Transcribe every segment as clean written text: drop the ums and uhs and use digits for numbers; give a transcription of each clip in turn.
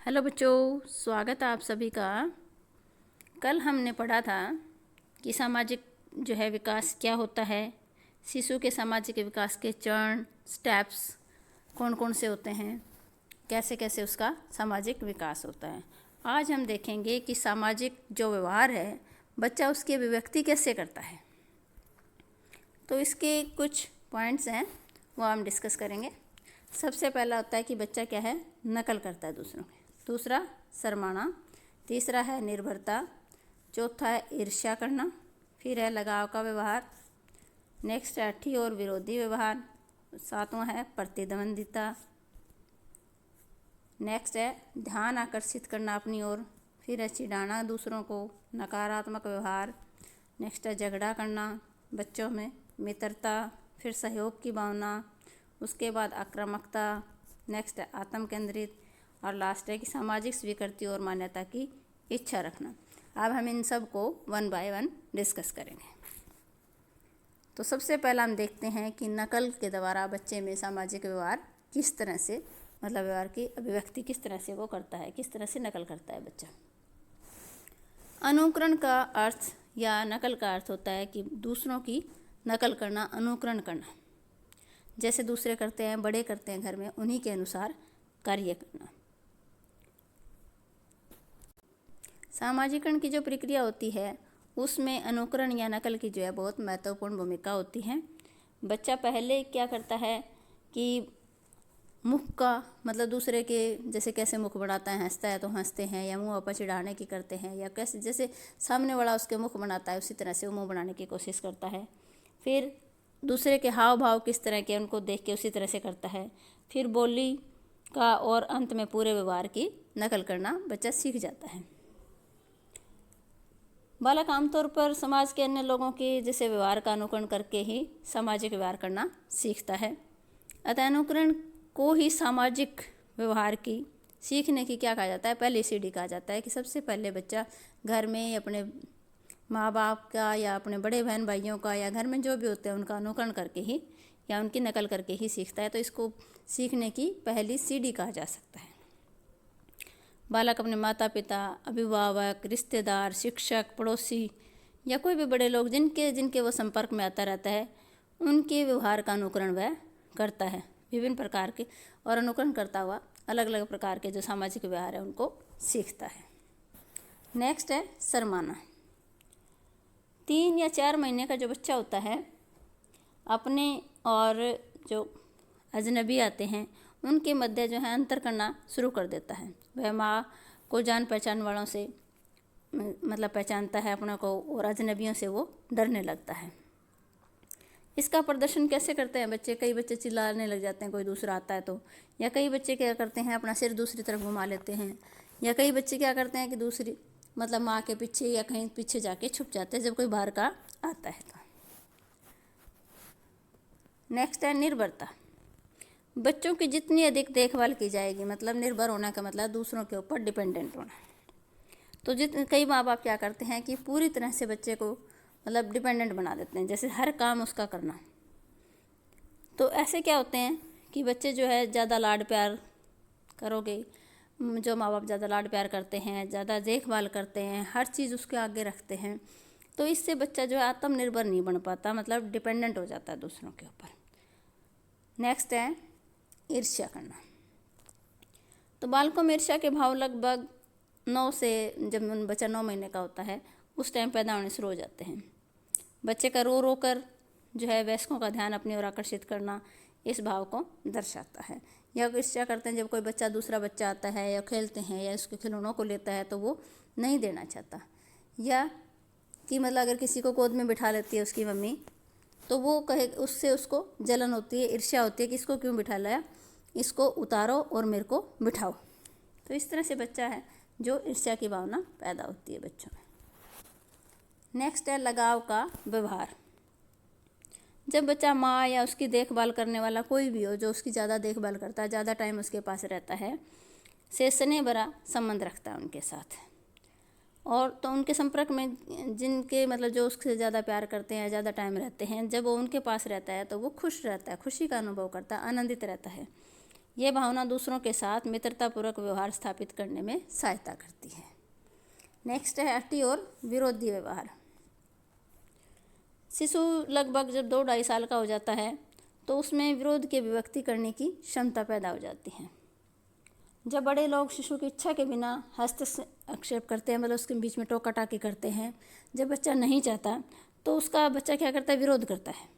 Hello बच्चों, स्वागत है आप सभी का। कल हमने पढ़ा था कि सामाजिक विकास क्या होता है। शिशु के सामाजिक विकास के चरण स्टेप्स कौन कौन से होते हैं, कैसे कैसे उसका सामाजिक विकास होता है। आज हम देखेंगे कि सामाजिक जो व्यवहार है बच्चा उसकी अभिव्यक्ति कैसे करता है। तो इसके कुछ पॉइंट्स हैं वो हम डिस्कस करेंगे। सबसे पहला होता है कि बच्चा क्या है, नकल करता है दूसरों की। दूसरा शर्माना। तीसरा है निर्भरता। चौथा है ईर्ष्या करना। फिर है लगाव का व्यवहार। नेक्स्ट है अठी और विरोधी व्यवहार। सातवां है प्रतिद्वंदिता। नेक्स्ट है ध्यान आकर्षित करना अपनी ओर। फिर है चिढ़ाना दूसरों को, नकारात्मक व्यवहार। नेक्स्ट है झगड़ा करना बच्चों में, मित्रता। फिर सहयोग की भावना। उसके बाद आक्रामकता। नेक्स्ट है आत्म केंद्रित। और लास्ट है कि सामाजिक स्वीकृति और मान्यता की इच्छा रखना। अब हम इन सब को वन बाय वन डिस्कस करेंगे। तो सबसे पहला हम देखते हैं कि नकल के द्वारा बच्चे में सामाजिक व्यवहार किस तरह से, मतलब व्यवहार की अभिव्यक्ति किस तरह से वो करता है, किस तरह से नकल करता है बच्चा। अनुकरण का अर्थ या नकल का अर्थ होता है कि दूसरों की नकल करना, अनुकरण करना। जैसे दूसरे करते हैं, बड़े करते हैं घर में, उन्हीं के अनुसार कार्य करना। सामाजिकरण की जो प्रक्रिया होती है उसमें अनुकरण या नकल की जो है बहुत महत्वपूर्ण भूमिका होती है। बच्चा पहले क्या करता है कि मुख का, मतलब दूसरे के जैसे कैसे मुख बनाता है, हंसता है तो हंसते हैं, या मुंह पर चिढ़ाने की करते हैं, या कैसे जैसे सामने वाला उसके मुख बनाता है उसी तरह से वो मुंह बनाने की कोशिश करता है। फिर दूसरे के हाव भाव किस तरह के उनको देख के उसी तरह से करता है। फिर बोली का और अंत में पूरे व्यवहार की नकल करना बच्चा सीख जाता है। बालक आमतौर पर समाज के अन्य लोगों के जैसे व्यवहार का अनुकरण करके ही सामाजिक व्यवहार करना सीखता है। अतः अनुकरण को ही सामाजिक व्यवहार की सीखने की क्या कहा जाता है, पहली सीढ़ी कहा जाता है। कि सबसे पहले बच्चा घर में अपने माँ बाप का या अपने बड़े बहन भाइयों का या घर में जो भी होते हैं उनका अनुकरण करके ही या उनकी नकल करके ही सीखता है। तो इसको सीखने की पहली सीढ़ी कहा जा सकता है। बालक अपने माता पिता, अभिभावक, रिश्तेदार, शिक्षक, पड़ोसी या कोई भी बड़े लोग जिनके वो संपर्क में आता रहता है, उनके व्यवहार का अनुकरण वह करता है विभिन्न प्रकार के, और अनुकरण करता हुआ अलग अलग प्रकार के जो सामाजिक व्यवहार है उनको सीखता है। नेक्स्ट है शर्माना। 3 या 4 महीने का जो बच्चा होता है, अपने और जो अजनबी आते हैं उनके मध्य जो है अंतर करना शुरू कर देता है। वह माँ को जान पहचान वालों से मतलब पहचानता है अपने को, और अजनबियों से वो डरने लगता है। इसका प्रदर्शन कैसे करते हैं बच्चे? कई बच्चे चिल्लाने लग जाते हैं कोई दूसरा आता है तो, या कई बच्चे क्या करते हैं अपना सिर दूसरी तरफ घुमा लेते हैं, या कई बच्चे क्या करते हैं कि दूसरी मतलब माँ के पीछे या कहीं पीछे जाके छुप जाते हैं जब कोई बाहर का आता है तो। नेक्स्ट है निर्भरता। बच्चों की जितनी अधिक देखभाल की जाएगी, मतलब निर्भर होना का मतलब दूसरों के ऊपर डिपेंडेंट होना। तो कई माँ बाप क्या करते हैं कि पूरी तरह से बच्चे को मतलब डिपेंडेंट बना देते हैं, जैसे हर काम उसका करना। तो ऐसे क्या होते हैं कि बच्चे जो है ज़्यादा लाड प्यार करोगे, जो माँ बाप ज़्यादा लाड प्यार करते हैं, ज़्यादा देखभाल करते हैं, हर चीज़ उसके आगे रखते हैं, तो इससे बच्चा जो है आत्मनिर्भर नहीं बन पाता, मतलब डिपेंडेंट हो जाता है दूसरों के ऊपर। नेक्स्ट है ईर्ष्या करना। तो बालकों में ईर्ष्या के भाव लगभग 9 से, जब बच्चा 9 महीने का होता है उस टाइम पैदा होने शुरू हो जाते हैं। बच्चे का रो रो कर जो है वयस्कों का ध्यान अपनी ओर आकर्षित करना इस भाव को दर्शाता है। या ईर्ष्या करते हैं जब कोई बच्चा दूसरा बच्चा आता है या खेलते हैं या उसके खिलौनों को लेता है तो वो नहीं देना चाहता, या कि मतलब अगर किसी को गोद में बिठा लेती है उसकी मम्मी तो वो कहे, उससे उसको जलन होती है, ईर्ष्या होती है कि इसको क्यों बिठा लाया, इसको उतारो और मेरे को बिठाओ। तो इस तरह से बच्चा है जो ईर्ष्या की भावना पैदा होती है बच्चों में। नेक्स्ट है लगाव का व्यवहार। जब बच्चा माँ या उसकी देखभाल करने वाला कोई भी हो जो उसकी ज़्यादा देखभाल करता है, ज़्यादा टाइम उसके पास रहता है, से स्नेह भरा संबंध रखता है उनके साथ, और तो उनके संपर्क में जिनके मतलब जो उससे ज़्यादा प्यार करते हैं, ज़्यादा टाइम रहते हैं, जब वो उनके पास रहता है तो वो खुश रहता है, खुशी का अनुभव करता है, आनंदित रहता है। ये भावना दूसरों के साथ मित्रतापूर्वक व्यवहार स्थापित करने में सहायता करती है। नेक्स्ट है अति और विरोधी व्यवहार। शिशु लगभग जब 2-2.5 साल का हो जाता है तो उसमें विरोध की अभिव्यक्ति करने की क्षमता पैदा हो जाती है। जब बड़े लोग शिशु की इच्छा के बिना हस्तक्षेप करते हैं, मतलब उसके बीच में टोका टाकी करते हैं, जब बच्चा नहीं चाहता तो उसका बच्चा क्या करता है, विरोध करता है।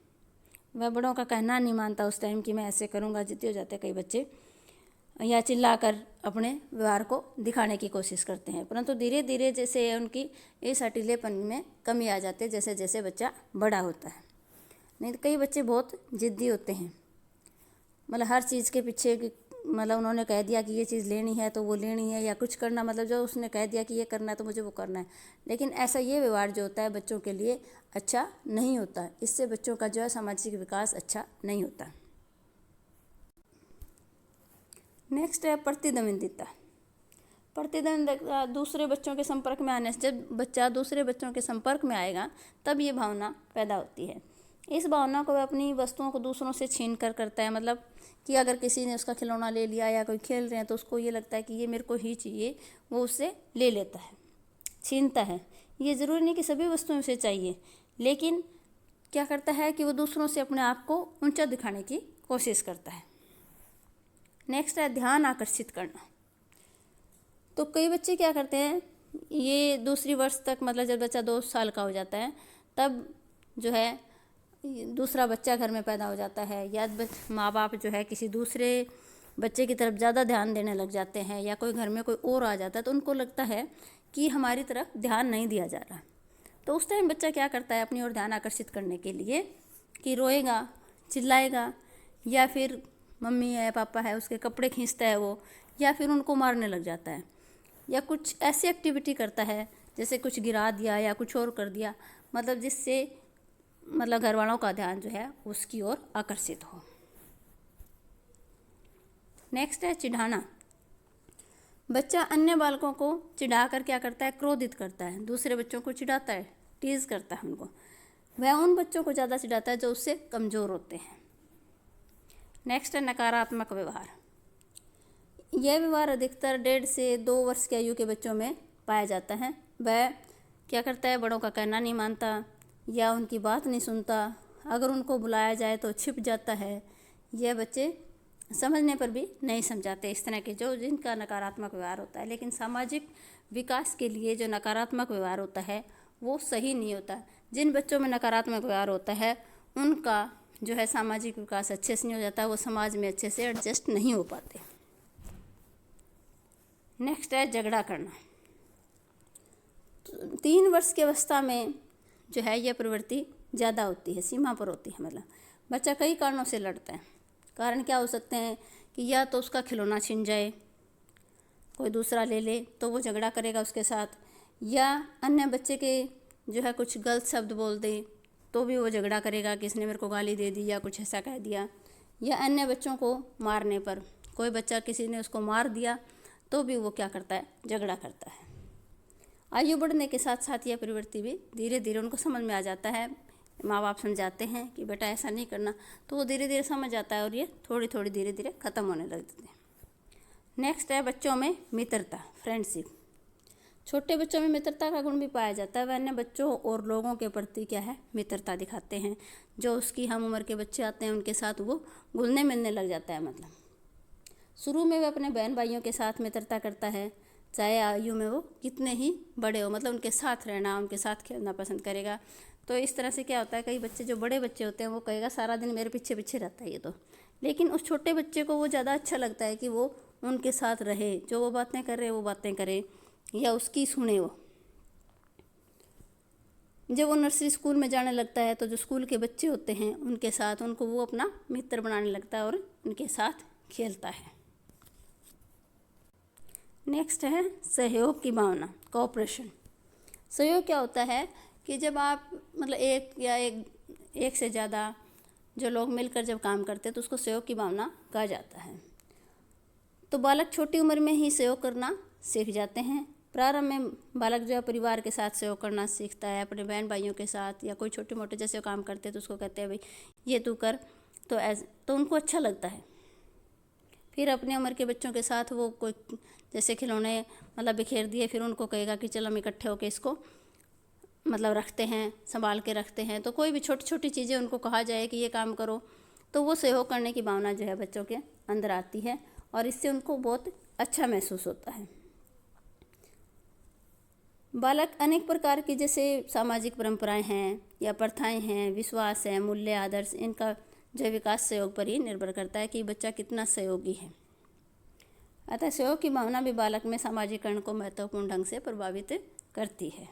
वह बड़ों का कहना नहीं मानता उस टाइम कि मैं ऐसे करूँगा, जिद्दी हो जाते हैं कई बच्चे, या चिल्लाकर अपने व्यवहार को दिखाने की कोशिश करते हैं। परंतु धीरे धीरे जैसे उनकी इस हठीलेपन में कमी आ जाती है जैसे जैसे बच्चा बड़ा होता है। नहीं तो कई बच्चे बहुत जिद्दी होते हैं, मतलब हर चीज़ के पीछे, मतलब उन्होंने कह दिया कि ये चीज़ लेनी है तो वो लेनी है, या कुछ करना, मतलब जो उसने कह दिया कि ये करना है तो मुझे वो करना है। लेकिन ऐसा ये व्यवहार जो होता है बच्चों के लिए अच्छा नहीं होता। इससे बच्चों का जो है सामाजिक विकास अच्छा नहीं होता। नेक्स्ट है प्रतिद्वंदिता। प्रतिद्वंदिता दूसरे बच्चों के संपर्क में आने से, जब बच्चा दूसरे बच्चों के संपर्क में आएगा तब ये भावना पैदा होती है। इस भावना को वह अपनी वस्तुओं को दूसरों से छीन कर करता है, मतलब कि अगर किसी ने उसका खिलौना ले लिया या कोई खेल रहे हैं तो उसको ये लगता है कि ये मेरे को ही चाहिए, वो उससे ले लेता है, छीनता है। ये ज़रूरी नहीं कि सभी वस्तुएं उसे चाहिए, लेकिन क्या करता है कि वो दूसरों से अपने आप को ऊंचा दिखाने की कोशिश करता है। नेक्स्ट है ध्यान आकर्षित करना। तो कई बच्चे क्या करते हैं, ये दूसरी वर्ष तक, मतलब जब बच्चा 2 साल का हो जाता है तब जो है दूसरा बच्चा घर में पैदा हो जाता है, या माँ बाप जो है किसी दूसरे बच्चे की तरफ ज़्यादा ध्यान देने लग जाते हैं, या कोई घर में कोई और आ जाता है तो उनको लगता है कि हमारी तरफ ध्यान नहीं दिया जा रहा। तो उस टाइम बच्चा क्या करता है अपनी ओर ध्यान आकर्षित करने के लिए कि रोएगा, चिल्लाएगा, या फिर मम्मी है पापा है उसके कपड़े खींचता है वो, या फिर उनको मारने लग जाता है, या कुछ ऐसी एक्टिविटी करता है जैसे कुछ गिरा दिया या कुछ और कर दिया, मतलब जिससे मतलब घर वालों का ध्यान जो है उसकी ओर आकर्षित हो। नेक्स्ट है चिढ़ाना। बच्चा अन्य बालकों को चिढ़ाकर क्या करता है, क्रोधित करता है, दूसरे बच्चों को चिढ़ाता है, टीज करता है उनको। वह उन बच्चों को ज़्यादा चिढ़ाता है जो उससे कमज़ोर होते हैं। नेक्स्ट है नकारात्मक व्यवहार। यह व्यवहार अधिकतर 1.5 से 2 वर्ष की आयु के बच्चों में पाया जाता है। वह क्या करता है, बड़ों का कहना नहीं मानता या उनकी बात नहीं सुनता, अगर उनको बुलाया जाए तो छिप जाता है। यह बच्चे समझने पर भी नहीं समझाते, इस तरह के जो जिनका नकारात्मक व्यवहार होता है। लेकिन सामाजिक विकास के लिए जो नकारात्मक व्यवहार होता है वो सही नहीं होता। जिन बच्चों में नकारात्मक व्यवहार होता है उनका जो है सामाजिक विकास अच्छे से नहीं हो जाता, वो समाज में अच्छे से एडजस्ट नहीं हो पाते। नेक्स्ट है झगड़ा करना। 3 वर्ष की अवस्था में जो है यह प्रवृत्ति ज़्यादा होती है, सीमा पर होती है। मतलब बच्चा कई कारणों से लड़ता है। कारण क्या हो सकते हैं कि या तो उसका खिलौना छिन जाए, कोई दूसरा ले ले तो वो झगड़ा करेगा उसके साथ, या अन्य बच्चे के जो है कुछ गलत शब्द बोल दे तो भी वो झगड़ा करेगा कि इसने मेरे को गाली दे दी या कुछ ऐसा कह दिया, या अन्य बच्चों को मारने पर, कोई बच्चा किसी ने उसको मार दिया तो भी वो क्या करता है, झगड़ा करता है। आयु बढ़ने के साथ साथ यह प्रवृत्ति भी धीरे धीरे उनको समझ में आ जाता है। माँ बाप समझाते हैं कि बेटा ऐसा नहीं करना, तो वो धीरे धीरे समझ आता है और ये थोड़ी थोड़ी धीरे धीरे ख़त्म होने लगते हैं। नेक्स्ट है बच्चों में मित्रता, फ्रेंडशिप। छोटे बच्चों में मित्रता का गुण भी पाया जाता है। वह अन्य बच्चों और लोगों के प्रति क्या है, मित्रता दिखाते हैं। जो उसकी हम उम्र के बच्चे आते हैं उनके साथ वो घुलने मिलने लग जाता है। मतलब शुरू में वह अपने बहन भाइयों के साथ मित्रता करता है, चाहे आयु में वो कितने ही बड़े हो, मतलब उनके साथ रहना, उनके साथ खेलना पसंद करेगा। तो इस तरह से क्या होता है, कई बच्चे जो बड़े बच्चे होते हैं वो कहेगा सारा दिन मेरे पीछे पीछे रहता है ये तो, लेकिन उस छोटे बच्चे को वो ज़्यादा अच्छा लगता है कि वो उनके साथ रहे, जो वो बातें कर रहे वो बातें करे या उसकी सुने वो। जब वो नर्सरी स्कूल में जाने लगता है तो जो स्कूल के बच्चे होते हैं उनके साथ उनको वो अपना मित्र बनाने लगता है और उनके साथ खेलता है। नेक्स्ट है सहयोग की भावना, कोऑपरेशन। सहयोग क्या होता है कि जब आप मतलब एक से ज़्यादा जो लोग मिलकर जब काम करते हैं तो उसको सहयोग की भावना कहा जाता है। तो बालक छोटी उम्र में ही सहयोग करना सीख जाते हैं। प्रारंभ में बालक जो है परिवार के साथ सहयोग करना सीखता है, अपने बहन भाइयों के साथ, या कोई छोटे मोटे जैसे काम करते हैं तो उसको कहते हैं भाई ये तू कर, तो उनको अच्छा लगता है। फिर अपनी उम्र के बच्चों के साथ वो कोई जैसे खिलौने मतलब बिखेर दिए, फिर उनको कहेगा कि चलो हम इकट्ठे होकर इसको मतलब रखते हैं, संभाल के रखते हैं। तो कोई भी छोटी छोटी चीज़ें उनको कहा जाए कि ये काम करो, तो वो सहयोग करने की भावना जो है बच्चों के अंदर आती है और इससे उनको बहुत अच्छा महसूस होता है। बालक अनेक प्रकार की जैसे सामाजिक परंपराएं हैं या प्रथाएं हैं, विश्वास है, मूल्य, आदर्श, इनका जो विकास सहयोग पर ही निर्भर करता है कि बच्चा कितना सहयोगी है। अतः सहयोग की भावना भी बालक में सामाजिकरण को महत्वपूर्ण ढंग से प्रभावित करती है।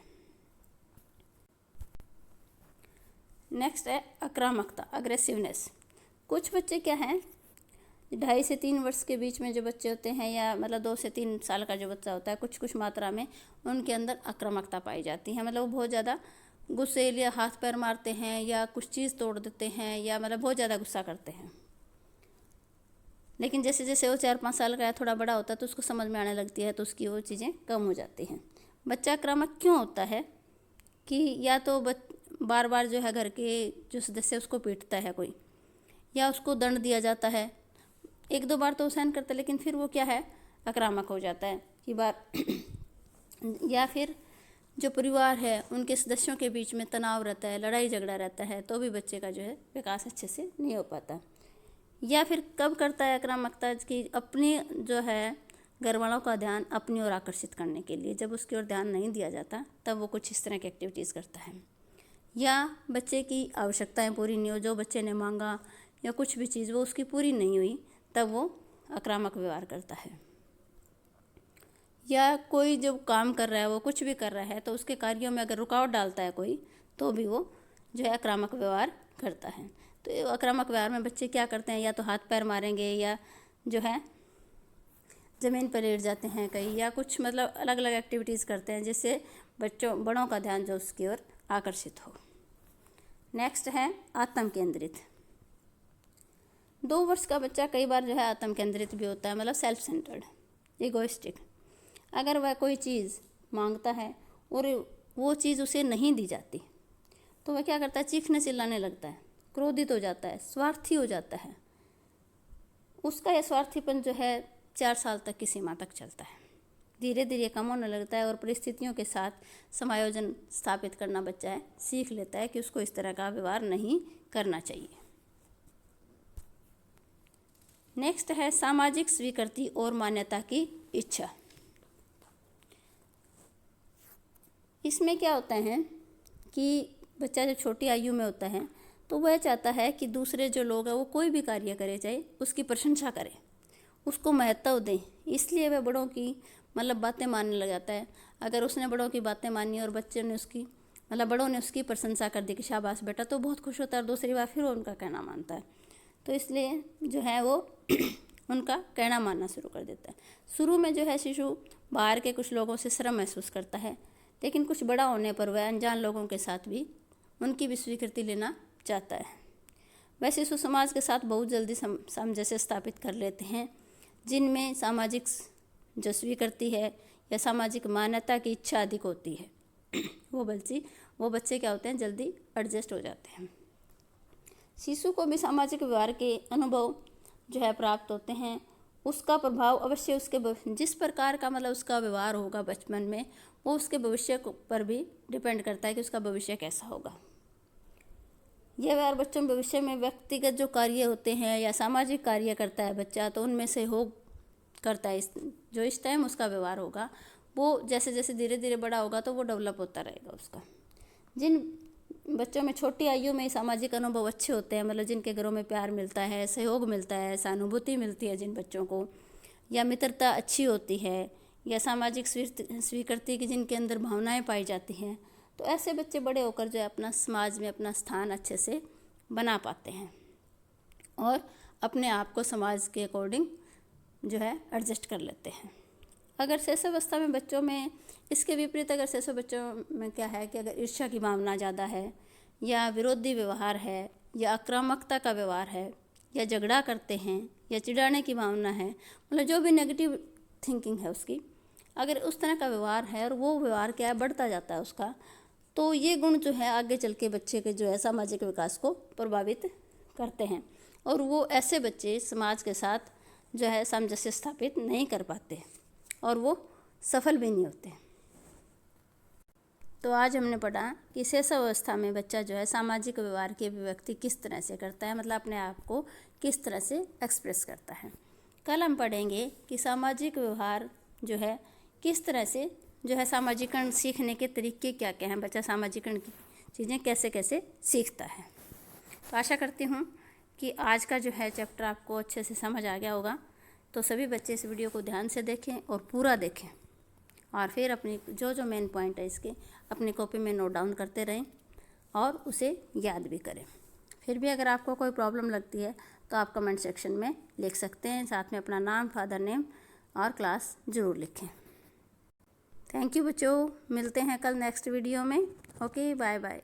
नेक्स्ट है आक्रामकता, अग्रेसिवनेस। कुछ बच्चे क्या हैं, 2.5 से 3 वर्ष के बीच में जो बच्चे होते हैं या मतलब 2 से 3 साल का जो बच्चा होता है, कुछ मात्रा में उनके अंदर आक्रामकता पाई जाती है। मतलब वो बहुत ज़्यादा गुस्सैल या हाथ पैर मारते हैं या कुछ चीज़ तोड़ देते हैं या मतलब बहुत ज़्यादा गुस्सा करते हैं। लेकिन जैसे जैसे वो 4-5 साल का है, थोड़ा बड़ा होता है, तो उसको समझ में आने लगती है, तो उसकी वो चीज़ें कम हो जाती हैं। बच्चा आक्रामक क्यों होता है कि या तो बार बार जो है घर के जो सदस्य उसको पीटता है कोई, या उसको दंड दिया जाता है। 1-2 बार तो सहन करता है, लेकिन फिर वो क्या है, आक्रामक हो जाता है कि बार या फिर जो परिवार है उनके सदस्यों के बीच में तनाव रहता है, लड़ाई झगड़ा रहता है, तो भी बच्चे का जो है विकास अच्छे से नहीं हो पाता। या फिर कब करता है आक्रामकता कि अपनी जो है घर वालों का ध्यान अपनी ओर आकर्षित करने के लिए, जब उसकी ओर ध्यान नहीं दिया जाता तब वो कुछ इस तरह की एक्टिविटीज़ करता है। या बच्चे की आवश्यकताएं पूरी नहीं हो, जो बच्चे ने मांगा या कुछ भी चीज़ वो उसकी पूरी नहीं हुई, तब वो आक्रामक व्यवहार करता है। या कोई जो काम कर रहा है, वो कुछ भी कर रहा है, तो उसके कार्यों में अगर रुकावट डालता है कोई, तो भी वो जो है आक्रामक व्यवहार करता है। तो आक्रामक व्यवहार में बच्चे क्या करते हैं, या तो हाथ पैर मारेंगे या जो है ज़मीन पर लेट जाते हैं कहीं, या कुछ मतलब अलग अलग एक्टिविटीज़ करते हैं जिससे बड़ों का ध्यान जो उसकी ओर आकर्षित हो। नेक्स्ट है आत्म केंद्रित। 2 वर्ष का बच्चा कई बार जो है आत्म केंद्रित भी होता है, मतलब सेल्फ सेंटर्ड, इगोइस्टिक। अगर वह कोई चीज़ मांगता है और वो चीज़ उसे नहीं दी जाती, तो वह क्या करता है, चीखने चिल्लाने लगता है, क्रोधित हो जाता है, स्वार्थी हो जाता है। उसका यह स्वार्थीपन जो है 4 साल तक की सीमा तक चलता है, धीरे धीरे कम होने लगता है और परिस्थितियों के साथ समायोजन स्थापित करना बच्चा है सीख लेता है कि उसको इस तरह का व्यवहार नहीं करना चाहिए। नेक्स्ट है सामाजिक स्वीकृति और मान्यता की इच्छा। इसमें क्या होता है कि बच्चा जब छोटी आयु में होता है तो वह चाहता है कि दूसरे जो लोग हैं वो कोई भी कार्य करे, चाहे उसकी प्रशंसा करें, उसको महत्व दें। इसलिए वह बड़ों की मतलब बातें मानने लग जाता है। अगर उसने बड़ों की बातें मानी और बच्चे ने उसकी मतलब बड़ों ने उसकी प्रशंसा कर दी कि शाबाश बेटा, तो बहुत खुश होता है और दूसरी बार फिर वो उनका कहना मानता है। तो इसलिए जो है वो उनका कहना मानना शुरू कर देता है। शुरू में जो है शिशु बाहर के कुछ लोगों से शर्म महसूस करता है, लेकिन कुछ बड़ा होने पर वह अनजान लोगों के साथ भी उनकी भी स्वीकृति लेना चाहता है। वह शिशु समाज के साथ बहुत जल्दी सामंजस्य स्थापित कर लेते हैं, जिनमें सामाजिक जो स्वीकृति है या सामाजिक मान्यता की इच्छा अधिक होती है। वो बच्चे क्या होते हैं, जल्दी एडजस्ट हो जाते हैं। शिशु को भी सामाजिक व्यवहार के अनुभव जो है प्राप्त होते हैं। उसका प्रभाव अवश्य उसके जिस प्रकार का मतलब उसका व्यवहार होगा बचपन में, वो उसके भविष्य पर भी डिपेंड करता है कि उसका भविष्य कैसा होगा। यह व्यवहार बच्चों में भविष्य में व्यक्तिगत जो कार्य होते हैं या सामाजिक कार्य करता है बच्चा, तो उनमें सहयोग करता है। जो इस टाइम उसका व्यवहार होगा वो जैसे जैसे धीरे धीरे बड़ा होगा तो वो डेवलप होता रहेगा उसका। जिन बच्चों में छोटी आयु में सामाजिक अनुभव अच्छे होते हैं, मतलब जिनके घरों में प्यार मिलता है, सहयोग मिलता है, सहानुभूति मिलती है जिन बच्चों को, या मित्रता अच्छी होती है, या सामाजिक स्वीकृति की जिनके अंदर भावनाएं पाई जाती हैं, तो ऐसे बच्चे बड़े होकर जो है अपना समाज में अपना स्थान अच्छे से बना पाते हैं और अपने आप को समाज के अकॉर्डिंग जो है एडजस्ट कर लेते हैं। अगर शैशवावस्था में बच्चों में इसके विपरीत, अगर शैशव बच्चों में क्या है कि अगर ईर्ष्या की भावना ज़्यादा है या विरोधी व्यवहार है या आक्रामकता का व्यवहार है या झगड़ा करते हैं या चिढ़ाने की भावना है, मतलब जो भी नेगेटिव थिंकिंग है उसकी, अगर उस तरह का व्यवहार है और वो व्यवहार क्या है बढ़ता जाता है उसका, तो ये गुण जो है आगे चल के बच्चे के जो है सामाजिक विकास को प्रभावित करते हैं और वो ऐसे बच्चे समाज के साथ जो है सामंजस्य स्थापित नहीं कर पाते और वो सफल भी नहीं होते। तो आज हमने पढ़ा कि शैशवावस्था में बच्चा जो है सामाजिक व्यवहार की अभिव्यक्ति किस तरह से करता है, मतलब अपने आप को किस तरह से एक्सप्रेस करता है। कल हम पढ़ेंगे कि सामाजिक व्यवहार जो है किस तरह से जो है सामाजिकरण सीखने के तरीके क्या क्या हैं, बच्चा सामाजिकरण की चीज़ें कैसे कैसे सीखता है। तो आशा करती हूँ कि आज का जो है चैप्टर आपको अच्छे से समझ आ गया होगा। तो सभी बच्चे इस वीडियो को ध्यान से देखें और पूरा देखें और फिर अपनी जो मेन पॉइंट है इसके अपनी कॉपी में नोट डाउन करते रहें और उसे याद भी करें। फिर भी अगर आपको कोई प्रॉब्लम लगती है तो आप कमेंट सेक्शन में लिख सकते हैं, साथ में अपना नाम, फादर नेम और क्लास ज़रूर लिखें। थैंक यू बच्चों, मिलते हैं कल नेक्स्ट वीडियो में। Okay, bye bye.